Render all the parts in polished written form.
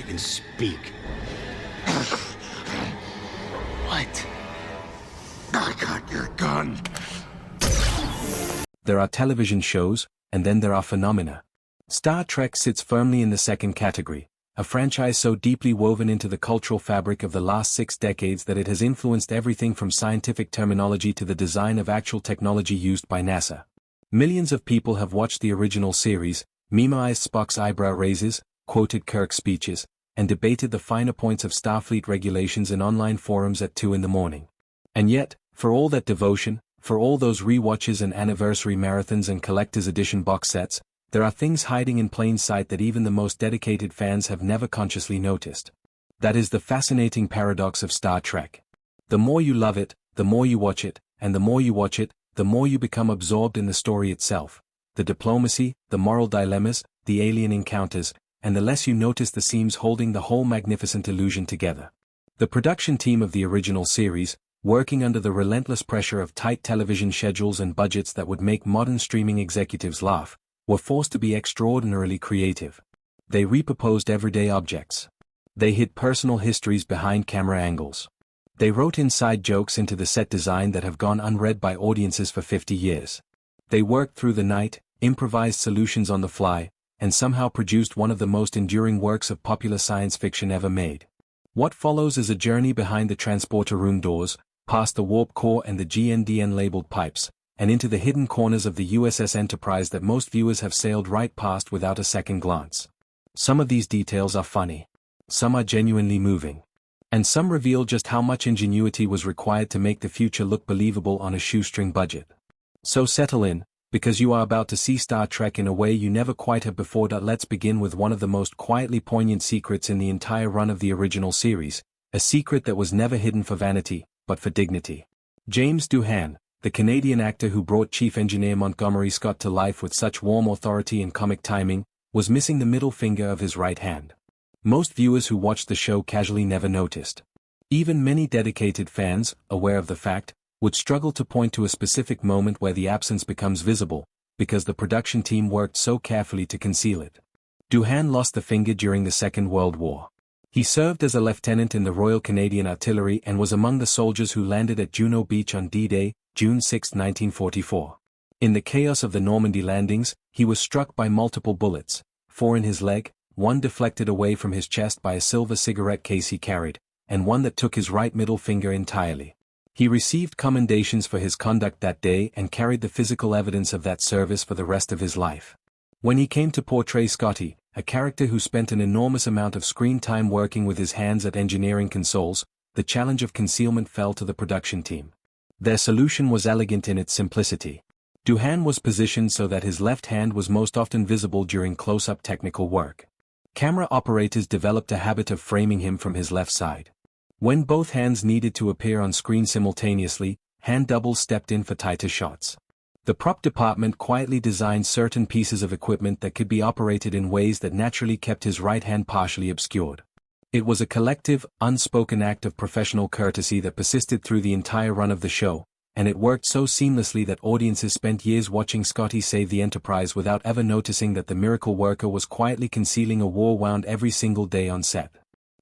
and speak. What? I got your gun. There are television shows, and then there are phenomena. Star Trek sits firmly in the second category, a franchise so deeply woven into the cultural fabric of the last 6 decades that it has influenced everything from scientific terminology to the design of actual technology used by NASA. Millions of people have watched the original series, memeized Spock's eyebrow raises, quoted Kirk's speeches, and debated the finer points of Starfleet regulations in online forums at 2 in the morning. And yet, for all that devotion, for all those rewatches and anniversary marathons and collector's edition box sets, there are things hiding in plain sight that even the most dedicated fans have never consciously noticed. That is the fascinating paradox of Star Trek. The more you love it, the more you watch it, and the more you watch it, the more you become absorbed in the story itself, the diplomacy, the moral dilemmas, the alien encounters, and the less you notice the seams holding the whole magnificent illusion together. The production team of the original series, working under the relentless pressure of tight television schedules and budgets that would make modern streaming executives laugh, were forced to be extraordinarily creative. They repurposed everyday objects. They hid personal histories behind camera angles. They wrote inside jokes into the set design that have gone unread by audiences for 50 years. They worked through the night, improvised solutions on the fly, and somehow produced one of the most enduring works of popular science fiction ever made. What follows is a journey behind the transporter room doors, past the warp core and the GNDN-labeled pipes, and into the hidden corners of the USS Enterprise that most viewers have sailed right past without a second glance. Some of these details are funny. Some are genuinely moving. And some reveal just how much ingenuity was required to make the future look believable on a shoestring budget. So settle in, because you are about to see Star Trek in a way you never quite have before. Let's begin with one of the most quietly poignant secrets in the entire run of the original series, a secret that was never hidden for vanity, but for dignity. James Doohan, the Canadian actor who brought Chief Engineer Montgomery Scott to life with such warm authority and comic timing, was missing the middle finger of his right hand. Most viewers who watched the show casually never noticed. Even many dedicated fans, aware of the fact, would struggle to point to a specific moment where the absence becomes visible, because the production team worked so carefully to conceal it. Doohan lost the finger during the Second World War. He served as a lieutenant in the Royal Canadian Artillery and was among the soldiers who landed at Juno Beach on D-Day, June 6, 1944. In the chaos of the Normandy landings, he was struck by multiple bullets, 4 in his leg, 1 deflected away from his chest by a silver cigarette case he carried, and 1 that took his right middle finger entirely. He received commendations for his conduct that day and carried the physical evidence of that service for the rest of his life. When he came to portray Scotty, a character who spent an enormous amount of screen time working with his hands at engineering consoles, the challenge of concealment fell to the production team. Their solution was elegant in its simplicity. Doohan was positioned so that his left hand was most often visible during close-up technical work. Camera operators developed a habit of framing him from his left side. When both hands needed to appear on screen simultaneously, hand doubles stepped in for tighter shots. The prop department quietly designed certain pieces of equipment that could be operated in ways that naturally kept his right hand partially obscured. It was a collective, unspoken act of professional courtesy that persisted through the entire run of the show, and it worked so seamlessly that audiences spent years watching Scotty save the Enterprise without ever noticing that the miracle worker was quietly concealing a war wound every single day on set.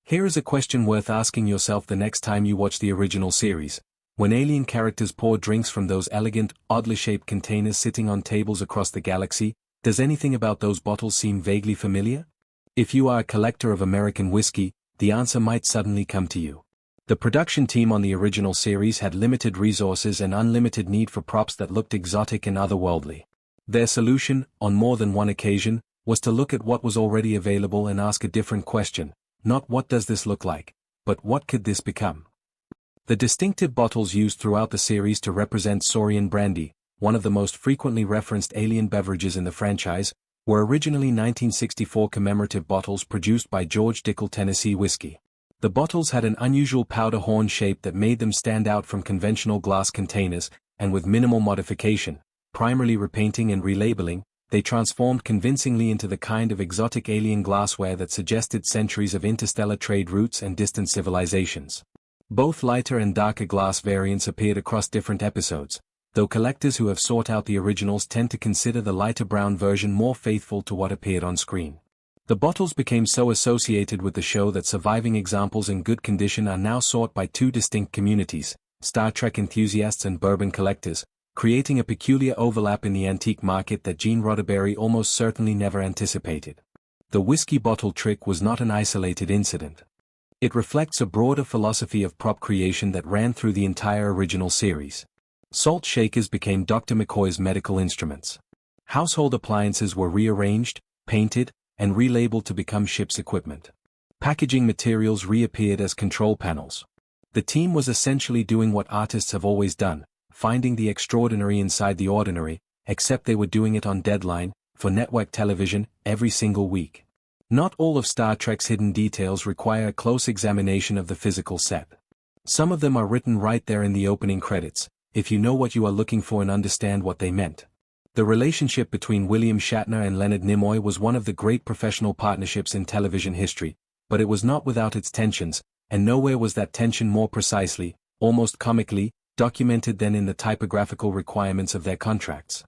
Here is a question worth asking yourself the next time you watch the original series. When alien characters pour drinks from those elegant, oddly shaped containers sitting on tables across the galaxy, does anything about those bottles seem vaguely familiar? If you are a collector of American whiskey, the answer might suddenly come to you. The production team on the original series had limited resources and unlimited need for props that looked exotic and otherworldly. Their solution, on more than one occasion, was to look at what was already available and ask a different question, not what does this look like, but what could this become? The distinctive bottles used throughout the series to represent Saurian brandy, one of the most frequently referenced alien beverages in the franchise, were originally 1964 commemorative bottles produced by George Dickel Tennessee Whiskey. The bottles had an unusual powder horn shape that made them stand out from conventional glass containers, and with minimal modification, primarily repainting and relabeling, they transformed convincingly into the kind of exotic alien glassware that suggested centuries of interstellar trade routes and distant civilizations. Both lighter and darker glass variants appeared across different episodes, though collectors who have sought out the originals tend to consider the lighter brown version more faithful to what appeared on screen. The bottles became so associated with the show that surviving examples in good condition are now sought by two distinct communities, Star Trek enthusiasts and bourbon collectors, creating a peculiar overlap in the antique market that Gene Roddenberry almost certainly never anticipated. The whiskey bottle trick was not an isolated incident. It reflects a broader philosophy of prop creation that ran through the entire original series. Salt shakers became Dr. McCoy's medical instruments. Household appliances were rearranged, painted, and relabeled to become ship's equipment. Packaging materials reappeared as control panels. The team was essentially doing what artists have always done, finding the extraordinary inside the ordinary, except they were doing it on deadline, for network television, every single week. Not all of Star Trek's hidden details require a close examination of the physical set. Some of them are written right there in the opening credits, if you know what you are looking for and understand what they meant. The relationship between William Shatner and Leonard Nimoy was one of the great professional partnerships in television history, but it was not without its tensions, and nowhere was that tension more precisely, almost comically, documented than in the typographical requirements of their contracts.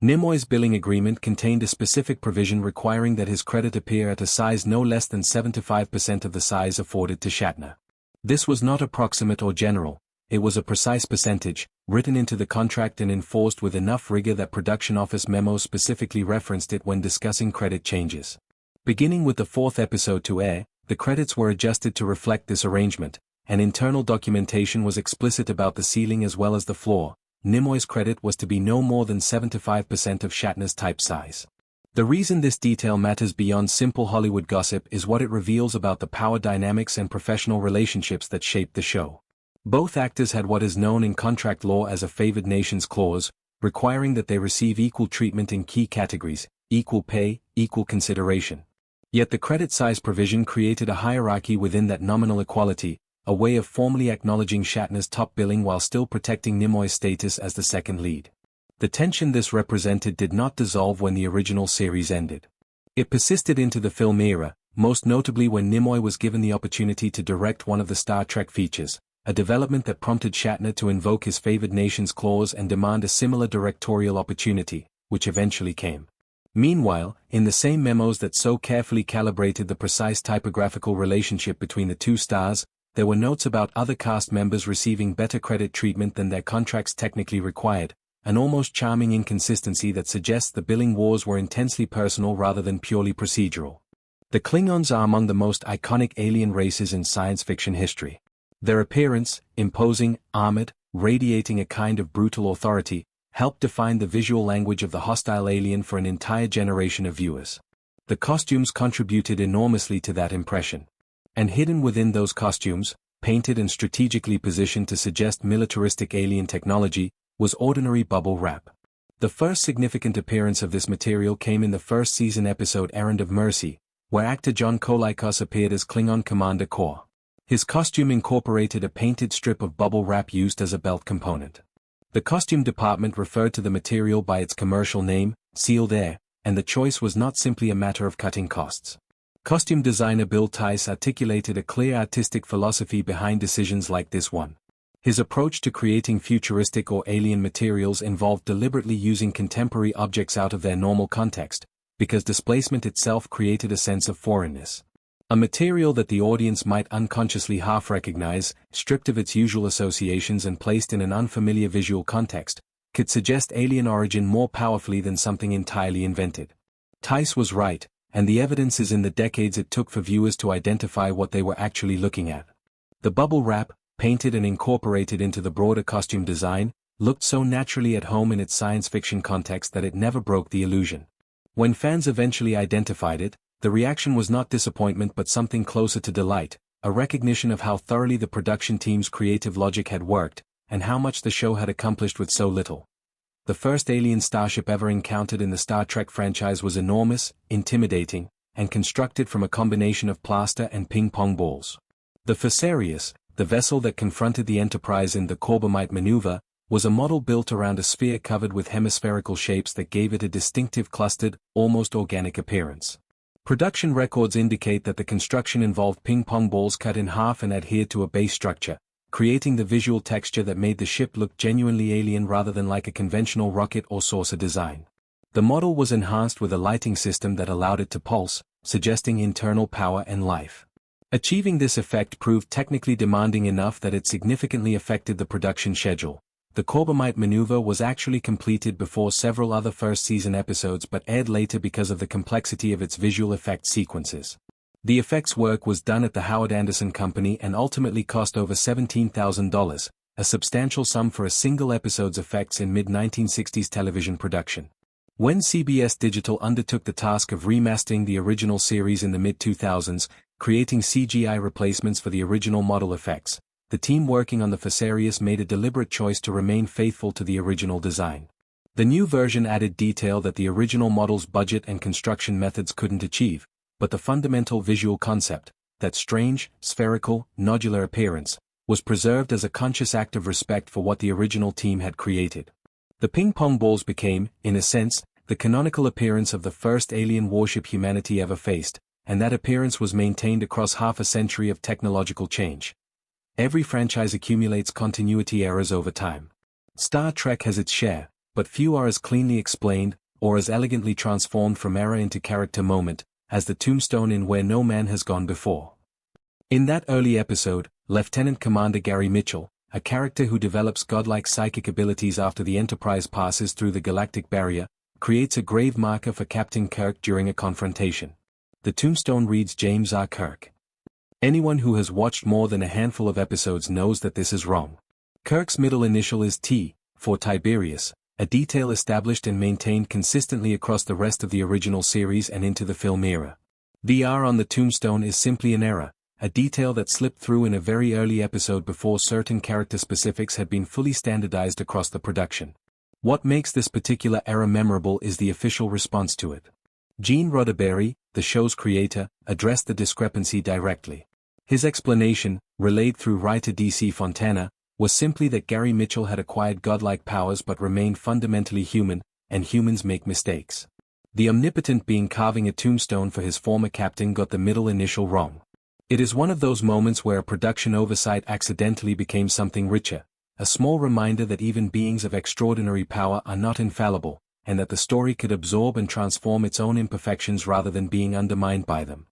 Nimoy's billing agreement contained a specific provision requiring that his credit appear at a size no less than 75% of the size afforded to Shatner. This was not approximate or general, it was a precise percentage, written into the contract and enforced with enough rigor that production office memos specifically referenced it when discussing credit changes. Beginning with the fourth episode to air, the credits were adjusted to reflect this arrangement, and internal documentation was explicit about the ceiling as well as the floor. Nimoy's credit was to be no more than 75% of Shatner's type size. The reason this detail matters beyond simple Hollywood gossip is what it reveals about the power dynamics and professional relationships that shaped the show. Both actors had what is known in contract law as a favored nations clause, requiring that they receive equal treatment in key categories, equal pay, equal consideration. Yet the credit size provision created a hierarchy within that nominal equality, a way of formally acknowledging Shatner's top billing while still protecting Nimoy's status as the second lead. The tension this represented did not dissolve when the original series ended. It persisted into the film era, most notably when Nimoy was given the opportunity to direct one of the Star Trek features, a development that prompted Shatner to invoke his favored nations clause and demand a similar directorial opportunity, which eventually came. Meanwhile, in the same memos that so carefully calibrated the precise typographical relationship between the two stars, there were notes about other cast members receiving better credit treatment than their contracts technically required, an almost charming inconsistency that suggests the billing wars were intensely personal rather than purely procedural. The Klingons are among the most iconic alien races in science fiction history. Their appearance, imposing, armored, radiating a kind of brutal authority, helped define the visual language of the hostile alien for an entire generation of viewers. The costumes contributed enormously to that impression. And hidden within those costumes, painted and strategically positioned to suggest militaristic alien technology, was ordinary bubble wrap. The first significant appearance of this material came in the first season episode Errand of Mercy, where actor John Colicos appeared as Klingon Commander Kor. His costume incorporated a painted strip of bubble wrap used as a belt component. The costume department referred to the material by its commercial name, Sealed Air, and the choice was not simply a matter of cutting costs. Costume designer Bill Tice articulated a clear artistic philosophy behind decisions like this one. His approach to creating futuristic or alien materials involved deliberately using contemporary objects out of their normal context, because displacement itself created a sense of foreignness. A material that the audience might unconsciously half recognize, stripped of its usual associations and placed in an unfamiliar visual context, could suggest alien origin more powerfully than something entirely invented. Tice was right, and the evidence is in the decades it took for viewers to identify what they were actually looking at. The bubble wrap, painted and incorporated into the broader costume design, looked so naturally at home in its science fiction context that it never broke the illusion. When fans eventually identified it, the reaction was not disappointment but something closer to delight, a recognition of how thoroughly the production team's creative logic had worked, and how much the show had accomplished with so little. The first alien starship ever encountered in the Star Trek franchise was enormous, intimidating, and constructed from a combination of plaster and ping-pong balls. The Fesarius, the vessel that confronted the Enterprise in the Corbomite maneuver, was a model built around a sphere covered with hemispherical shapes that gave it a distinctive clustered, almost organic appearance. Production records indicate that the construction involved ping-pong balls cut in half and adhered to a base structure, creating the visual texture that made the ship look genuinely alien rather than like a conventional rocket or saucer design. The model was enhanced with a lighting system that allowed it to pulse, suggesting internal power and life. Achieving this effect proved technically demanding enough that it significantly affected the production schedule. The Corbomite maneuver was actually completed before several other first-season episodes but aired later because of the complexity of its visual effects sequences. The effects work was done at the Howard Anderson Company and ultimately cost over $17,000, a substantial sum for a single episode's effects in mid-1960s television production. When CBS Digital undertook the task of remastering the original series in the mid-2000s, creating CGI replacements for the original model effects, the team working on the Fesarius made a deliberate choice to remain faithful to the original design. The new version added detail that the original model's budget and construction methods couldn't achieve, but the fundamental visual concept, that strange, spherical, nodular appearance, was preserved as a conscious act of respect for what the original team had created. The ping-pong balls became, in a sense, the canonical appearance of the first alien warship humanity ever faced, and that appearance was maintained across half a century of technological change. Every franchise accumulates continuity errors over time. Star Trek has its share, but few are as cleanly explained, or as elegantly transformed from era into character moment, as the tombstone in Where No Man Has Gone Before. In that early episode, Lieutenant Commander Gary Mitchell, a character who develops godlike psychic abilities after the Enterprise passes through the galactic barrier, creates a grave marker for Captain Kirk during a confrontation. The tombstone reads James R. Kirk. Anyone who has watched more than a handful of episodes knows that this is wrong. Kirk's middle initial is T, for Tiberius, a detail established and maintained consistently across the rest of the original series and into the film era. The R on the tombstone is simply an error, a detail that slipped through in a very early episode before certain character specifics had been fully standardized across the production. What makes this particular error memorable is the official response to it. Gene Roddenberry, the show's creator, addressed the discrepancy directly. His explanation, relayed through writer D.C. Fontana, was simply that Gary Mitchell had acquired godlike powers but remained fundamentally human, and humans make mistakes. The omnipotent being carving a tombstone for his former captain got the middle initial wrong. It is one of those moments where a production oversight accidentally became something richer, a small reminder that even beings of extraordinary power are not infallible, and that the story could absorb and transform its own imperfections rather than being undermined by them.